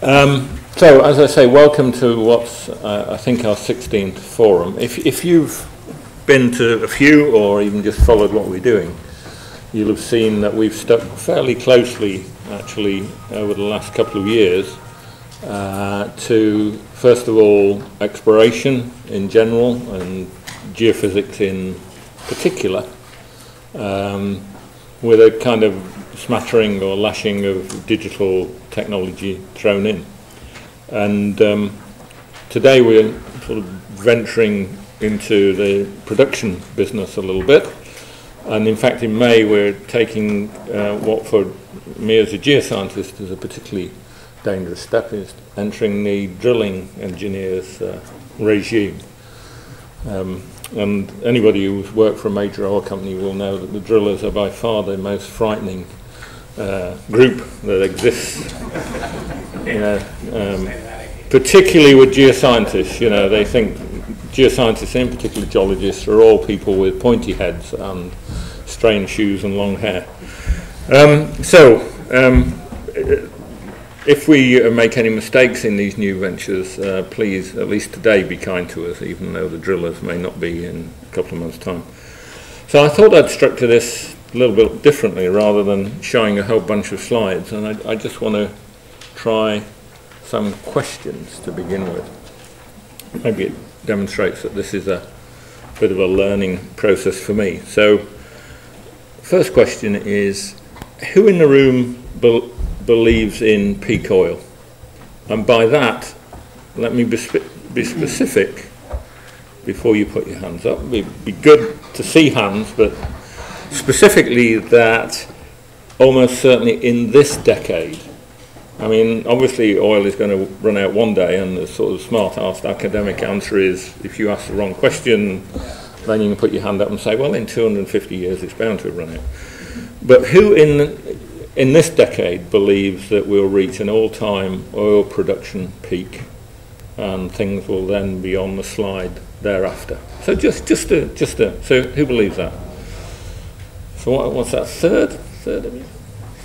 So, as I say, welcome to what's, I think, our 16th forum. If you've been to a few or even just followed what we're doing, you'll have seen that we've stuck fairly closely, actually, over the last couple of years to, first of all, exploration in general and geophysics in particular, with a kind of smattering or lashing of digital technology thrown in. And today we're sort of venturing into the production business a little bit. And in fact, in May, we're taking what for me as a geoscientist is a particularly dangerous step, is entering the drilling engineers regime. And anybody who's worked for a major oil company will know that the drillers are by far the most frightening group that exists. Particularly with geoscientists, they think geoscientists, in particular geologists, are all people with pointy heads and strange shoes and long hair. If we make any mistakes in these new ventures, please, at least today, be kind to us, even though the drillers may not be in a couple of months' time. So I thought I'd structure this a little bit differently rather than showing a whole bunch of slides, and I just want to try some questions to begin with. Maybe it demonstrates that this is a bit of a learning process for me. So, first question is, who in the room believes in peak oil? And by that, let me be specific before you put your hands up. It'd be good to see hands, but specifically that almost certainly in this decade. I mean, obviously oil is going to run out one day, and the sort of smart-assed academic answer is, if you ask the wrong question, then you can put your hand up and say, well, in 250 years it's bound to run out. But who in this decade believes that we'll reach an all-time oil production peak and things will then be on the slide thereafter? So just so who believes that? So what's that, third of you?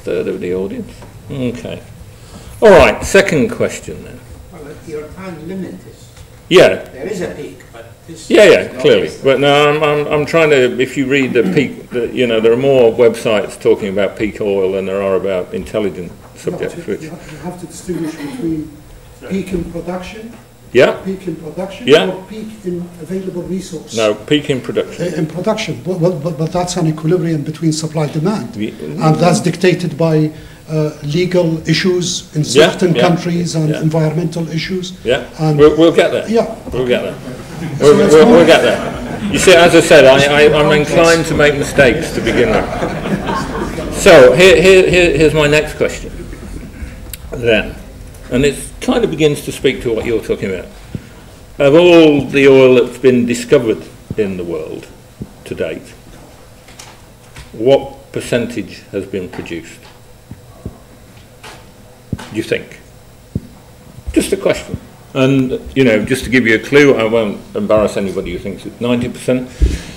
Third of the audience? Okay. All right, second question then. Well, your time limit is... Yeah. There is a peak, but this... Yeah, clearly. But no, I'm trying to, if you read the peak, there are more websites talking about peak oil than there are about intelligent subjects. You have to distinguish between peak in production, peak in production, or peak in available resource. No, peak in production. In production, but that's an equilibrium between supply-demand, and that's dictated by legal issues in certain countries and environmental issues. Yeah, and we'll get there. Yeah, we'll get there. We'll get there. You see, as I said, I'm inclined to make mistakes to begin with. So here's my next question. Then, and it kind of begins to speak to what you're talking about. Of all the oil that's been discovered in the world to date, what percentage has been produced? Do you think? Just a question. And, just to give you a clue, I won't embarrass anybody who thinks it's 90%.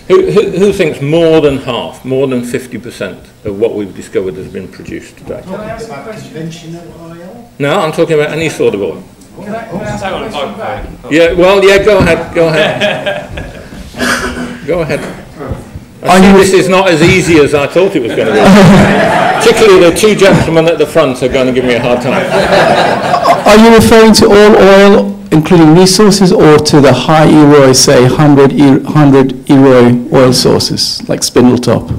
Who thinks more than half, more than 50% of what we've discovered has been produced today? Can I ask a question? Conventional oil? No, I'm talking about any sort of oil. Can I ask a question? Yeah, go ahead. Go ahead. This is not as easy as I thought it was going to be. Particularly the two gentlemen at the front are going to give me a hard time. Are you referring to all oil, including resources, or to the high EROI, say 100 EROI oil sources, like Spindletop?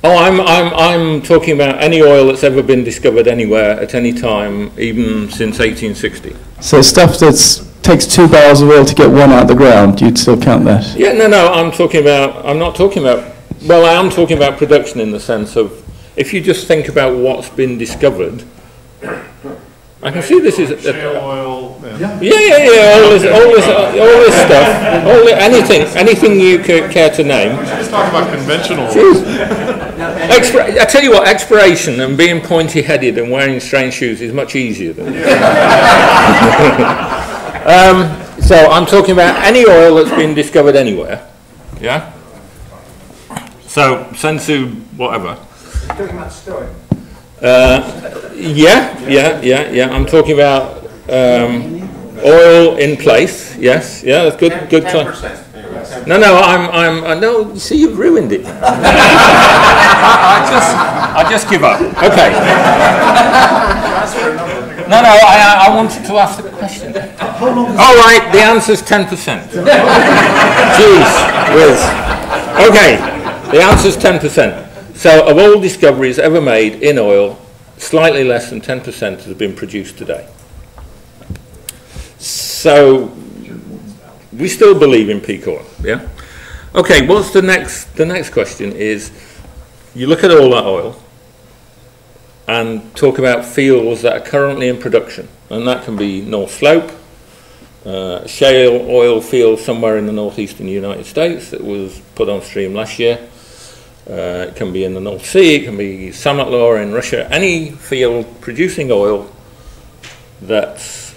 I'm talking about any oil that's ever been discovered anywhere at any time, even since 1860. So stuff that takes 2 barrels of oil to get one out of the ground, you'd still count that? Yeah, no, I am talking about production in the sense of, if you just think about what's been discovered, I can see this is shale oil. all this stuff, anything you care to name. Let's talk about conventional oil. I tell you what, exploration and being pointy-headed and wearing strange shoes is much easier than so I'm talking about any oil that's been discovered anywhere. Yeah? So, sensu, whatever. You're talking about storage? Yeah. I'm talking about oil in place. Yes, yeah, that's good. Good. 10%. No, no. You see, you've ruined it. I just give up. Okay. No, I wanted to ask the question. All right, the answer's 10%. Jeez, whiz. Okay, the answer's 10%. So, of all discoveries ever made in oil, slightly less than 10% has been produced today. So, we still believe in peak oil, yeah? Okay, what's the next question is, you look at all that oil and talk about fields that are currently in production, and that can be North Slope, shale oil field somewhere in the northeastern United States that was put on stream last year. It can be in the North Sea, it can be Samatloa in Russia, any field producing oil that's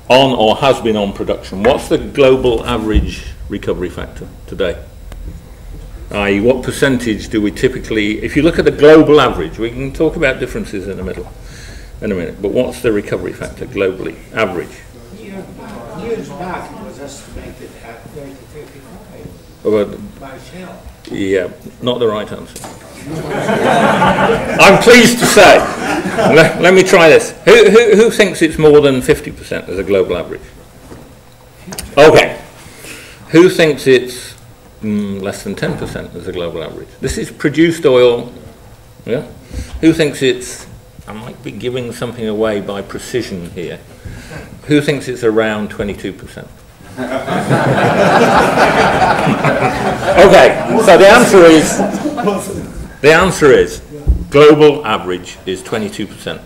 on or has been on production. What's the global average recovery factor today? I.e., what percentage do we typically, if you look at the global average, we can talk about differences in a minute, but what's the recovery factor globally, average? Years back it was estimated at 30-35 by Shell. Yeah, not the right answer. I'm pleased to say, let me try this. Who thinks it's more than 50% as a global average? Okay. Who thinks it's less than 10% as a global average? This is produced oil. Yeah. Who thinks it's, I might be giving something away by precision here. Who thinks it's around 22%? Okay, so the answer is global average is 22%.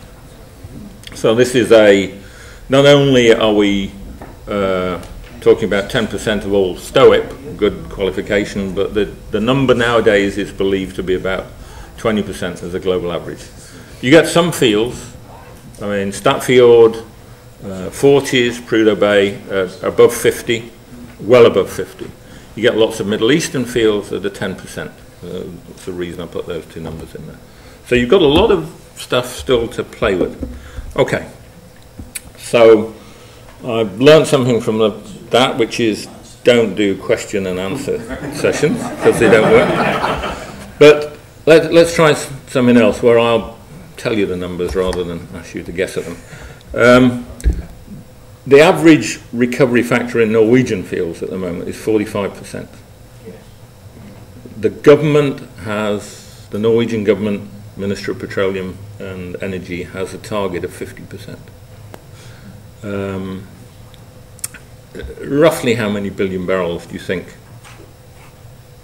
So this is not only are we talking about 10% of all STOIP, good qualification, but the number nowadays is believed to be about 20% as a global average. You get some fields, I mean Statfjord, Forties, Prudhoe Bay, above 50, well above 50. You get lots of Middle Eastern fields that are 10%. That's the reason I put those two numbers in there. So you've got a lot of stuff still to play with. Okay, so I've learned something from that, which is don't do question and answer sessions because they don't work. But let's try something else where I'll tell you the numbers rather than ask you to guess at them. The average recovery factor in Norwegian fields at the moment is 45%. The government the Norwegian government, Ministry of Petroleum and Energy, has a target of 50%. Roughly how many billion barrels do you think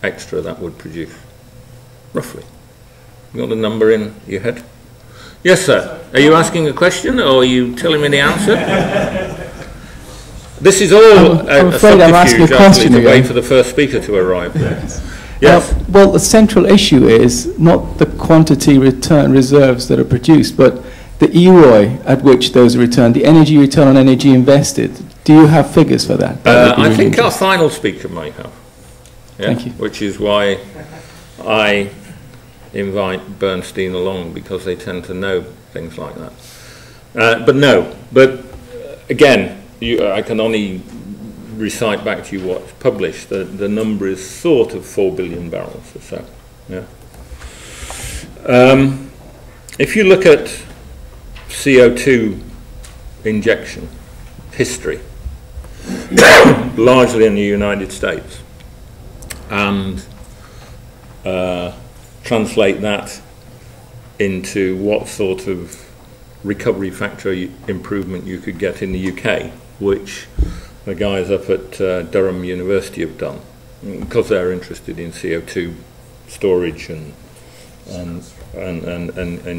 extra that would produce? Roughly. You got the number in your head? Yes, sir. Are you asking a question or are you telling me the answer? This is all a subterfuge actually to wait for the first speaker to arrive. Yes. Well, the central issue is not the quantity return reserves that are produced, but the EROI at which those are returned, the energy return on energy invested. Do you have figures for that? I think our final speaker might have. Yeah? Thank you. Which is why I invite Bernstein along, because they tend to know things like that. But again, I can only recite back to you what's published. The number is sort of 4 billion barrels or so. Yeah. If you look at CO2 injection history, largely in the United States, and translate that into what sort of recovery factor improvement you could get in the UK, which the guys up at Durham University have done, because they're interested in CO2 storage and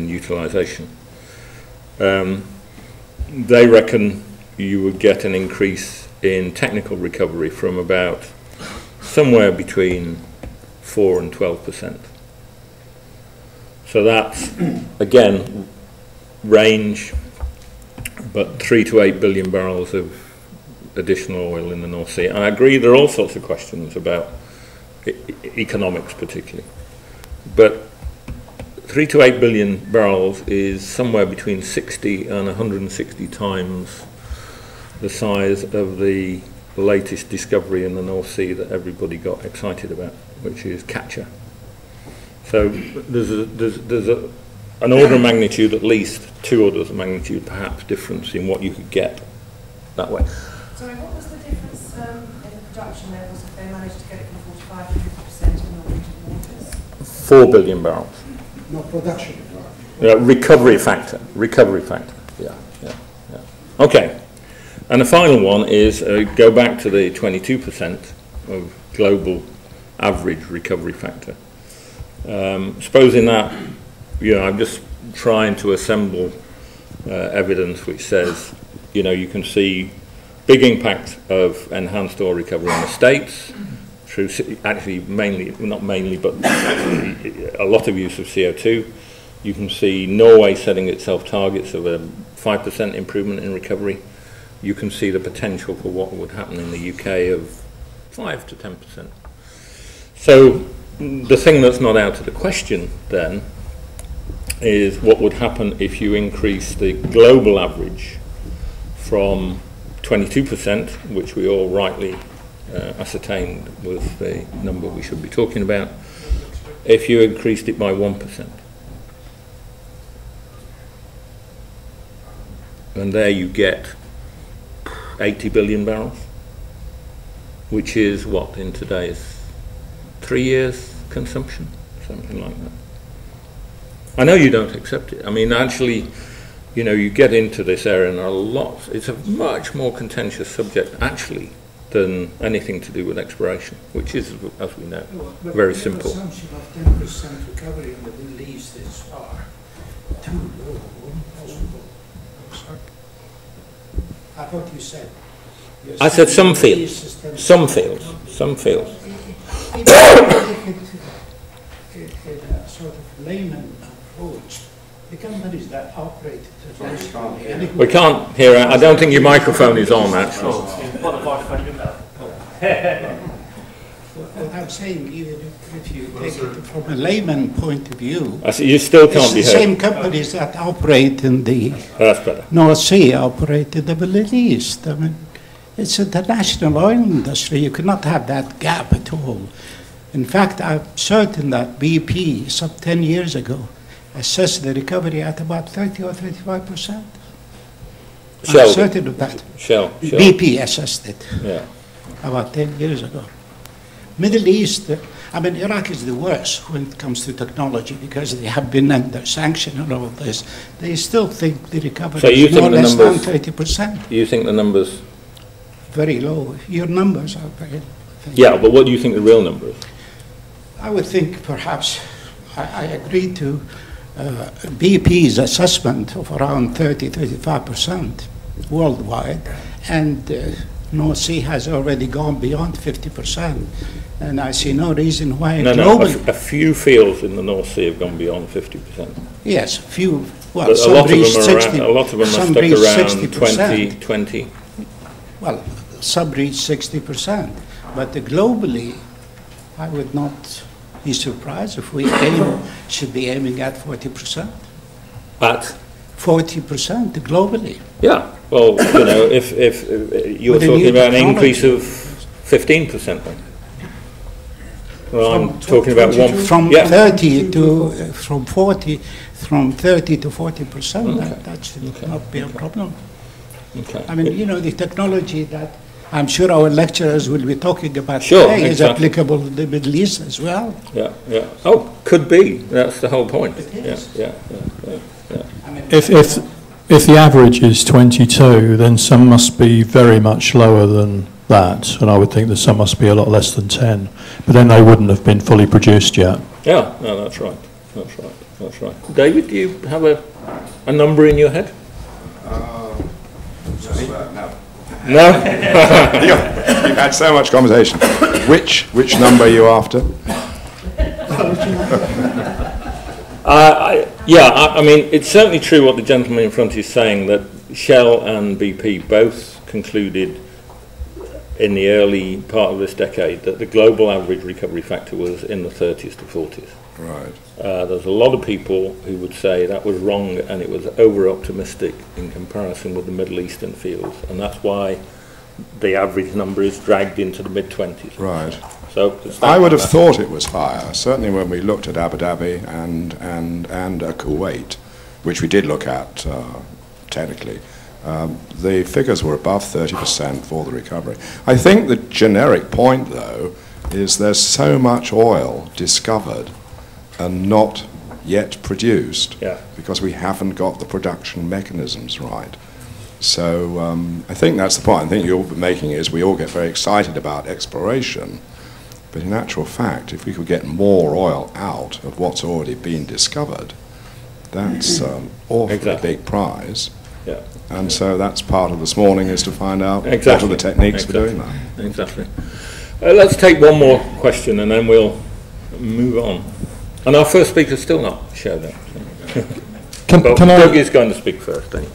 utilisation. They reckon you would get an increase in technical recovery from about somewhere between 4 and 12%. So that's, again, range, but 3 to 8 billion barrels of additional oil in the North Sea. And I agree there are all sorts of questions about economics particularly. But 3 to 8 billion barrels is somewhere between 60 and 160 times the size of the latest discovery in the North Sea that everybody got excited about, which is Catcher. So there's an order of magnitude, at least 2 orders of magnitude, perhaps, difference in what you could get that way. Sorry, what was the difference in the production levels if they managed to get it from 45 to 50% in Norwegian waters? 4 billion barrels. No production. Recovery factor. Yeah. Okay. And the final one is go back to the 22% of global average recovery factor. Supposing that, I'm just trying to assemble evidence which says, you can see big impact of enhanced oil recovery in the States through actually not mainly, but a lot of use of CO2. You can see Norway setting itself targets of a 5% improvement in recovery. You can see the potential for what would happen in the UK of 5 to 10%. So the thing that's not out of the question then is what would happen if you increase the global average from 22%, which we all rightly ascertained was the number we should be talking about, if you increased it by 1%. And there you get 80 billion barrels, which is what in today's 3 years consumption, something like that. I know you don't accept it. I mean, actually, you get into this area and a lot. It's a much more contentious subject, actually, than anything to do with exploration, which is, as we know, very simple. The assumption of 10% recovery in the Middle East is far too low, impossible. I thought you said. I said some fields. Some fields. Some fields. In a sort of layman approach, the companies that operate we can't hear. I don't think your microphone is on, actually. What I'm saying, even if you take it from a layman point of view, you still can't be it's heard. the same companies that operate in the That's better. North Sea operate in the Middle East. I mean, it's an international oil industry. You cannot have that gap at all. In fact, I'm certain that BP, some 10 years ago, assessed the recovery at about 30 or 35%. I'm certain of that. Shell. BP assessed it. Yeah. About 10 years ago. Middle East, Iraq is the worst when it comes to technology because they have been under sanction and all this. They still think the recovery is more or less than 30%. You think the numbers? Very low. Your numbers are very low. Yeah, but what do you think the real number is? I would think perhaps, I agree to BP's assessment of around 30-35% worldwide, and North Sea has already gone beyond 50%, and I see no reason why globally. A few fields in the North Sea have gone beyond 50%. Yes, a few. Well, but some a lot reached of them 60. A lot of them are some stuck reached around 60%. 20. Well, some reached 60%, but globally, I would not be surprised if we should be aiming at 40%. At 40% globally. Yeah. Well, if you're talking about an increase of 15%, then. Well, I'm talking about from 30 to from 40, from 30 to 40%. Okay. That should not be a problem. Okay. The technology that I'm sure our lecturers will be talking about Sure, today is exactly. applicable to the Middle East as well. Yeah. Oh, could be. That's the whole point. It is. Yeah. If the average is 22, then some must be very much lower than that, and I would think that some must be a lot less than 10. But then they wouldn't have been fully produced yet. Yeah. No, that's right. David, do you have a number in your head? No. You've had so much conversation. Which number are you after? It's certainly true what the gentleman in front is saying, that Shell and BP both concluded in the early part of this decade that the global average recovery factor was in the 30s to 40s. Right. There's a lot of people who would say that was wrong and it was over-optimistic in comparison with the Middle Eastern fields, and that's why the average number is dragged into the mid-20s. Right. So I would have thought it was higher, certainly when we looked at Abu Dhabi and Kuwait, which we did look at technically. The figures were above 30% for the recovery. I think the generic point, though, is there's so much oil discovered and not yet produced because we haven't got the production mechanisms right. So I think that's the point. I think you're making is we all get very excited about exploration, but in actual fact, if we could get more oil out of what's already been discovered, that's an awfully big prize. Yeah. And so that's part of this morning is to find out what are the techniques for doing that. Exactly. Let's take one more question and then we'll move on. And our first speaker's still not showed up. Doug is going to speak first. Anyway.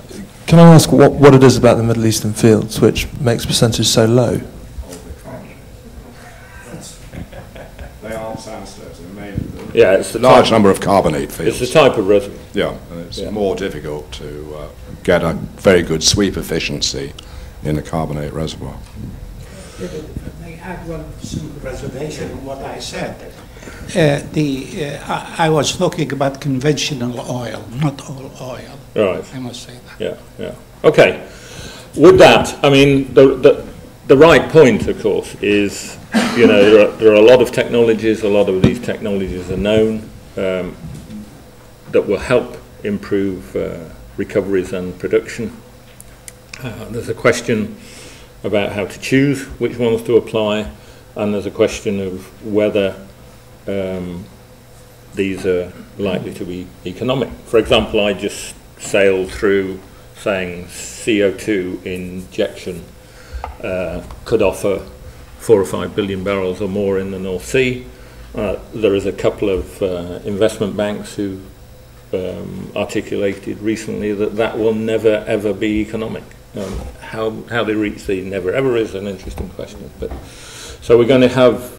Can I ask what it is about the Middle Eastern fields which makes percentage so low? They aren't sandstones, they're mainly yeah, it's the large number of carbonate fields. It's the type of reservoir. Yeah, and it's more difficult to get a very good sweep efficiency in a carbonate reservoir. May I add one simple reservation on what I said? I was talking about conventional oil, not all oil. Right. I must say that. Yeah, yeah. Okay. With that, I mean, the right point, of course, is, you know, there are a lot of technologies, a lot of these technologies are known that will help improve recoveries and production. There's a question about how to choose which ones to apply, and there's a question of whether these are likely to be economic. For example, I just sailed through saying CO2 injection could offer 4 or 5 billion barrels or more in the North Sea. There is a couple of investment banks who articulated recently that that will never ever be economic. How they reach the never ever is an interesting question. But so we're going to have